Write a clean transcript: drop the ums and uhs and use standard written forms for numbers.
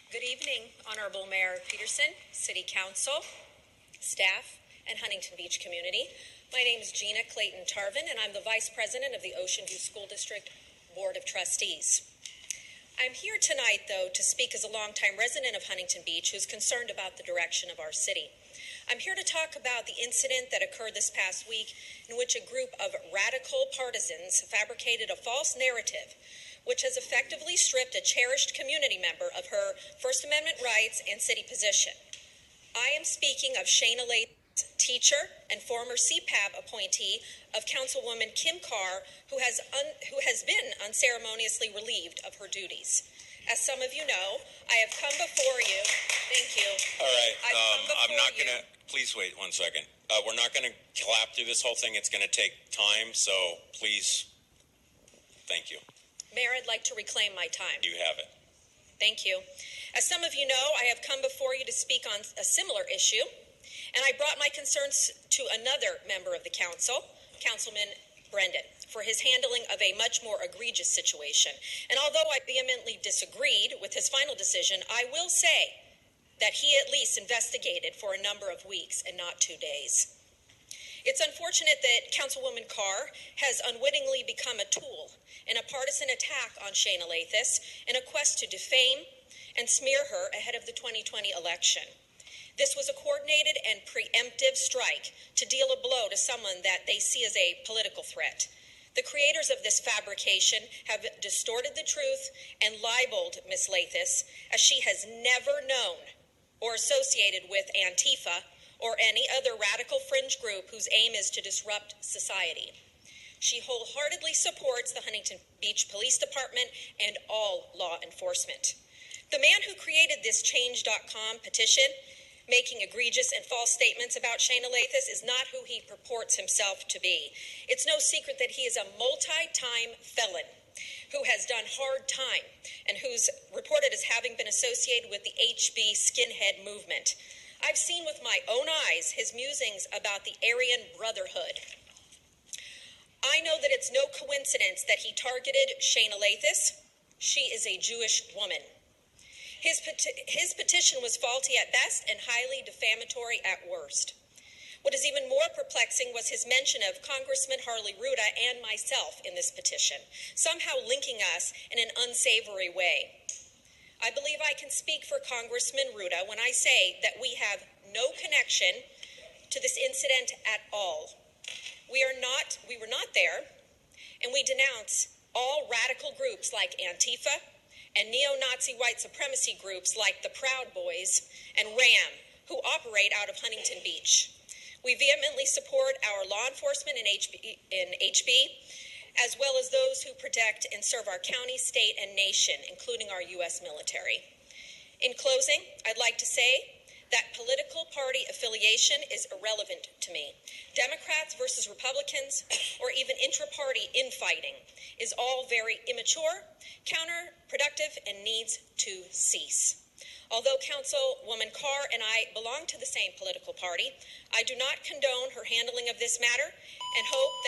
Good evening, Honorable Mayor Peterson, City Council, staff, and Huntington Beach community. My name is Gina Clayton-Tarvin, and I'm the Vice President of the Ocean View School District Board of Trustees. I'm here tonight, though, to speak as a longtime resident of Huntington Beach who's concerned about the direction of our city. I'm here to talk about the incident that occurred this past week in which a group of radical partisans fabricated a false narrative which has effectively stripped a cherished community member of her First Amendment rights and city position. I am speaking of Shayna Lathus, teacher and former CPAB appointee of Councilwoman Kim Carr, who has been unceremoniously relieved of her duties. As some of you know, I have come before you. Thank you. All right. I'm not going to. Please wait 1 second. We're not going to clap through this whole thing. It's going to take time. So please. Thank you. Mayor, I'd like to reclaim my time. You have it. Thank you. As some of you know, I have come before you to speak on a similar issue, and I brought my concerns to another member of the council, Councilman Brendan, for his handling of a much more egregious situation. And although I vehemently disagreed with his final decision, I will say that he at least investigated for a number of weeks and not 2 days. It's unfortunate that Councilwoman Carr has unwittingly become a tool in a partisan attack on Shayna Lathus in a quest to defame and smear her ahead of the 2020 election. This was a coordinated and preemptive strike to deal a blow to someone that they see as a political threat. The creators of this fabrication have distorted the truth and libeled Ms. Lathus as she has never known or associated with Antifa or any other radical fringe group whose aim is to disrupt society. She wholeheartedly supports the Huntington Beach Police Department and all law enforcement. The man who created this Change.com petition, making egregious and false statements about Shayna Lathus, is not who he purports himself to be. It's no secret that he is a multi-time felon who has done hard time and who's reported as having been associated with the HB skinhead movement. I've seen with my own eyes his musings about the Aryan Brotherhood. I know that it's no coincidence that he targeted Shayna Lathus. She is a Jewish woman. His petition was faulty at best and highly defamatory at worst. What is even more perplexing was his mention of Congressman Harley Ruda and myself in this petition, somehow linking us in an unsavory way. I believe I can speak for Congressman Ruda when I say that we have no connection to this incident at all. We were not there, and we denounce all radical groups like Antifa and neo-Nazi white supremacy groups like the Proud Boys and RAM, who operate out of Huntington Beach. We vehemently support our law enforcement in HB, as well as those who protect and serve our county, state, and nation, including our U.S. military. In closing, I'd like to say that political party affiliation is irrelevant to me. Democrats versus Republicans, or even intra-party infighting, is all very immature, counterproductive, and needs to cease. Although Councilwoman Carr and I belong to the same political party, I do not condone her handling of this matter and hope that